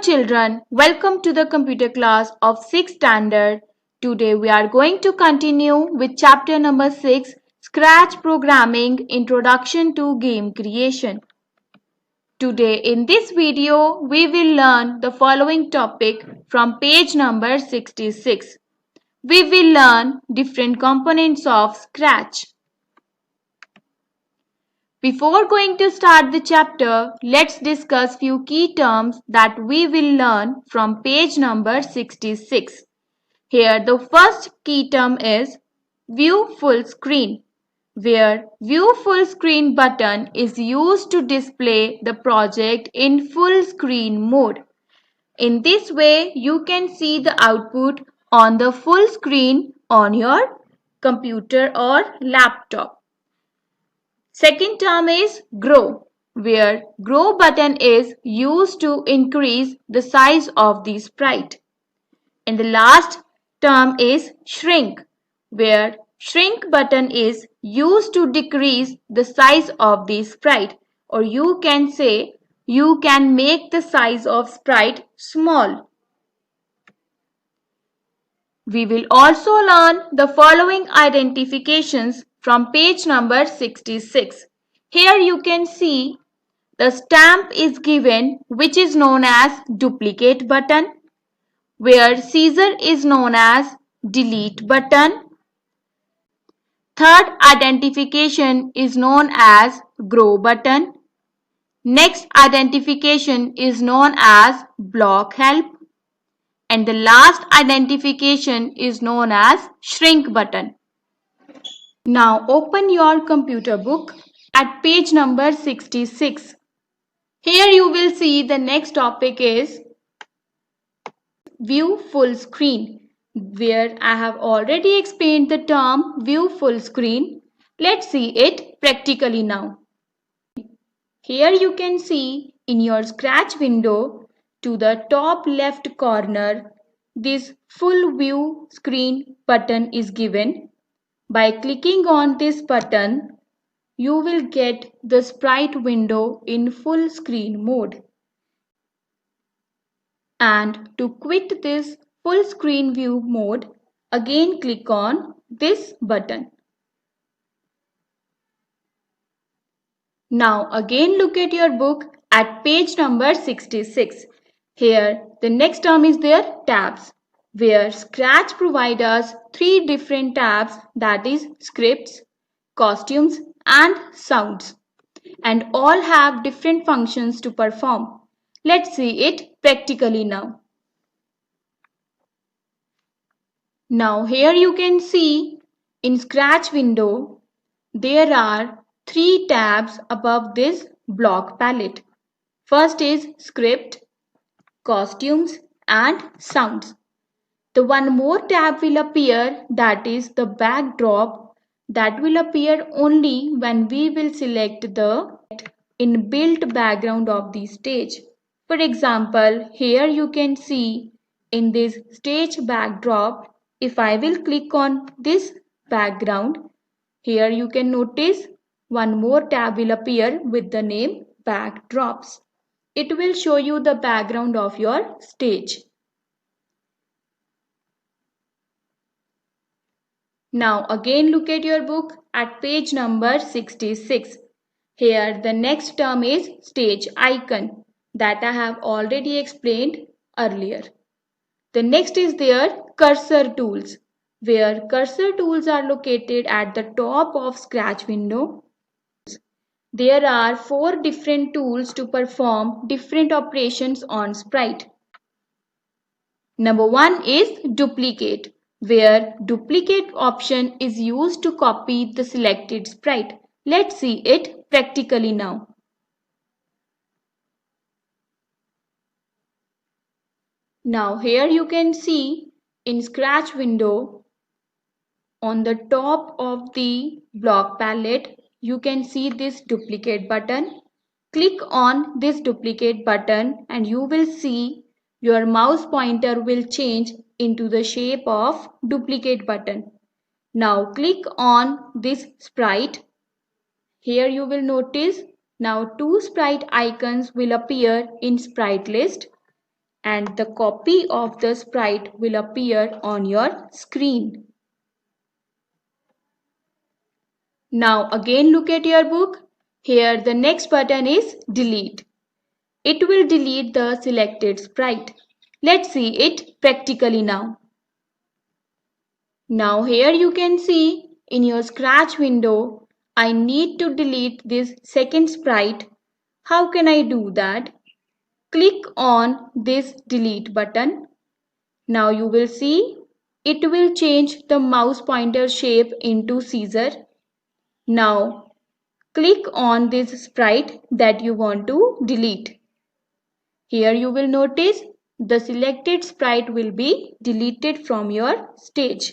children, welcome to the computer class of 6th standard. Today we are going to continue with chapter number 6, Scratch Programming Introduction to Game Creation. Today in this video we will learn the following topic from page number 66. We will learn different components of Scratch. Before going to start the chapter, let's discuss few key terms that we will learn from page number 66. Here the first key term is View Full Screen, where View Full Screen button is used to display the project in full screen mode. In this way, you can see the output on the full screen on your computer or laptop. Second term is Grow, where Grow button is used to increase the size of the sprite. And the last term is Shrink, where Shrink button is used to decrease the size of the sprite, or you can say you can make the size of sprite small. We will also learn the following identifications from page number 66. Here you can see the stamp is given, which is known as duplicate button, where scissor is known as delete button. Third identification is known as grow button. Next identification is known as block help. And the last identification is known as shrink button. Now open your computer book at page number 66. Here you will see the next topic is View Full Screen, where I have already explained the term View Full Screen. Let's see it practically now. Here you can see in your Scratch window to the top left corner, this Full View Screen button is given. By clicking on this button, you will get the sprite window in full screen mode. And to quit this full screen view mode, again click on this button. Now again look at your book at page number 66. Here the next term is their tabs, where Scratch provides us three different tabs, that is scripts, costumes and sounds, and all have different functions to perform. Let's see it practically now. Now here you can see in Scratch window there are three tabs above this block palette. First is script, costumes and sounds. The one more tab will appear, that is the backdrop, that will appear only when we will select the inbuilt background of the stage. For example, here you can see in this stage backdrop, if I will click on this background, here you can notice one more tab will appear with the name backdrops. It will show you the background of your stage. Now again look at your book at page number 66. Here the next term is stage icon, that I have already explained earlier. The next is their cursor tools, where cursor tools are located at the top of Scratch window. There are four different tools to perform different operations on sprite. Number one is duplicate, where duplicate option is used to copy the selected sprite. Let's see it practically now. Now here you can see in Scratch window on the top of the block palette, you can see this duplicate button. Click on this duplicate button and you will see your mouse pointer will change into the shape of duplicate button. Now click on this sprite. Here you will notice now two sprite icons will appear in sprite list. and the copy of the sprite will appear on your screen. Now again look at your book. Here the next button is delete. It will delete the selected sprite. Let's see it practically now. Now here you can see in your Scratch window, I need to delete this second sprite. How can I do that? Click on this delete button. Now you will see it will change the mouse pointer shape into Caesar. Now click on this sprite that you want to delete. Here you will notice the selected sprite will be deleted from your stage.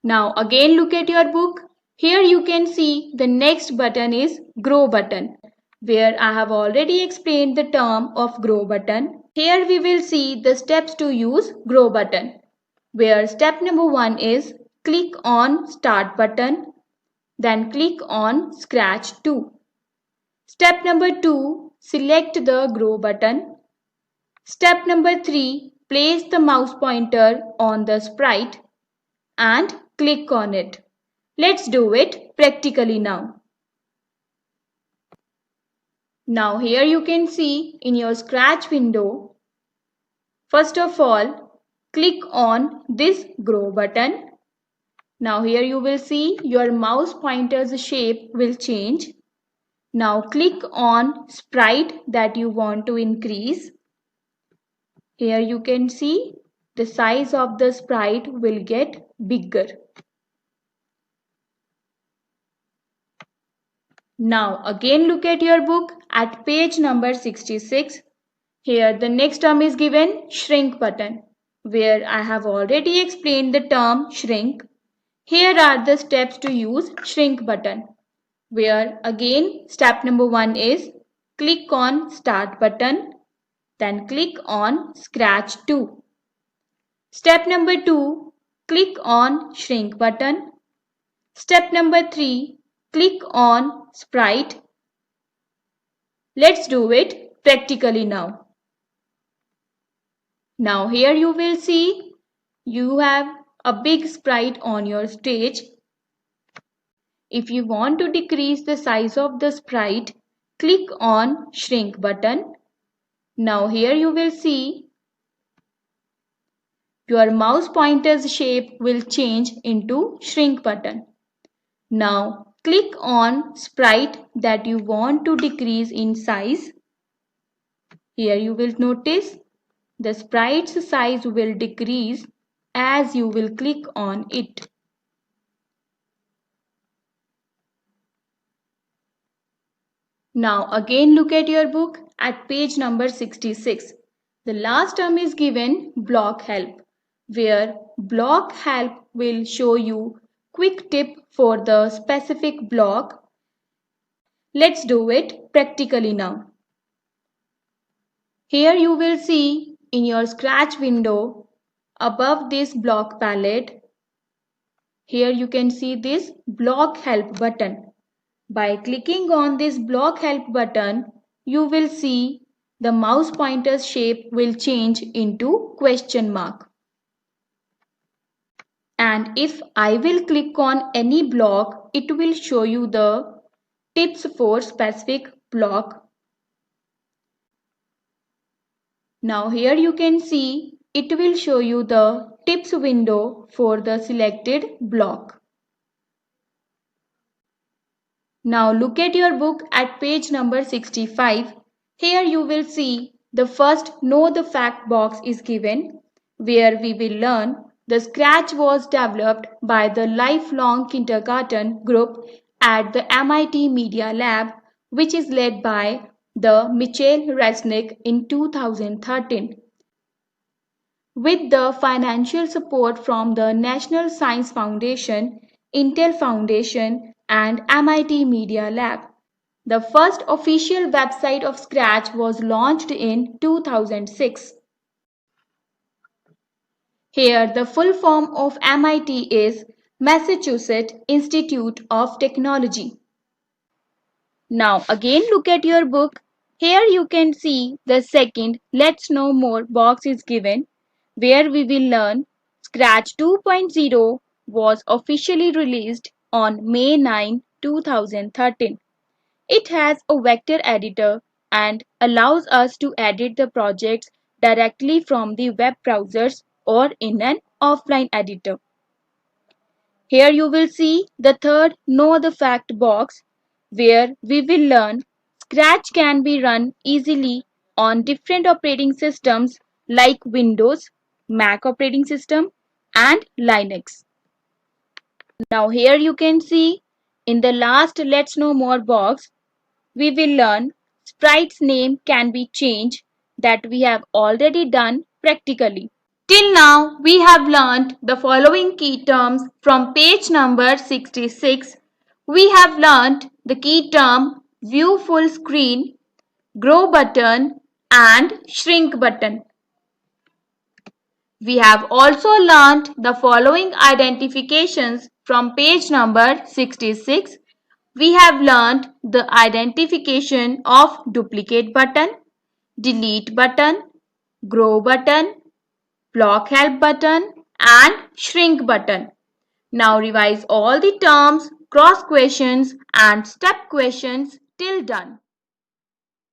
Now again look at your book. Here you can see the next button is grow button, where I have already explained the term of grow button. Here we will see the steps to use grow button, where step number 1 is click on start button, then click on Scratch 2. Step number 2, select the grow button. Step number 3, place the mouse pointer on the sprite and click on it. Let's do it practically now. Now here you can see in your Scratch window, first of all, click on this grow button. Now here you will see your mouse pointer's shape will change. Now click on sprite that you want to increase. Here you can see the size of the sprite will get bigger. Now again look at your book at page number 66. Here the next term is given shrink button, where I have already explained the term shrink. Here are the steps to use shrink button, where again step number 1 is click on start button, then click on Scratch 2. Step number 2, click on shrink button. Step number 3, click on sprite. Let's do it practically now. Now here you will see you have a big sprite on your stage. If you want to decrease the size of the sprite, click on shrink button. Now here you will see your mouse pointer's shape will change into shrink button. Now click on sprite that you want to decrease in size. Here you will notice the sprite's size will decrease as you will click on it. Now again look at your book at page number 66. The last term is given block help, where block help will show you quick tip for the specific block. Let's do it practically now. Here you will see in your Scratch window above this block palette, here you can see this block help button. By clicking on this block help button, you will see the mouse pointer's shape will change into question mark. And if I will click on any block, it will show you the tips for specific block. Now here you can see it will show you the tips window for the selected block. Now look at your book at page number 65. Here you will see the first Know the Fact box is given, where we will learn the Scratch was developed by the Lifelong Kindergarten group at the MIT Media Lab, which is led by the Michael Resnick in 2013. With the financial support from the National Science Foundation, Intel Foundation, and MIT Media Lab. The first official website of Scratch was launched in 2006. Here the full form of MIT is Massachusetts Institute of Technology. Now again look at your book Here you can see the second Let's Know More box is given, where we will learn Scratch 2.0 was officially released on May 9, 2013. It has a vector editor and allows us to edit the projects directly from the web browsers or in an offline editor. Here you will see the third Know the Fact box, where we will learn Scratch can be run easily on different operating systems like Windows, Mac operating system and Linux. Now here you can see in the last Let's Know More box, we will learn Sprite's name can be changed, that we have already done practically. Till now, we have learned the following key terms from page number 66. We have learned the key term view full screen, grow button and shrink button. We have also learned the following identifications from page number 66. We have learned the identification of duplicate button, delete button, grow button, block help button and shrink button. Now revise all the terms, cross questions and step questions till done.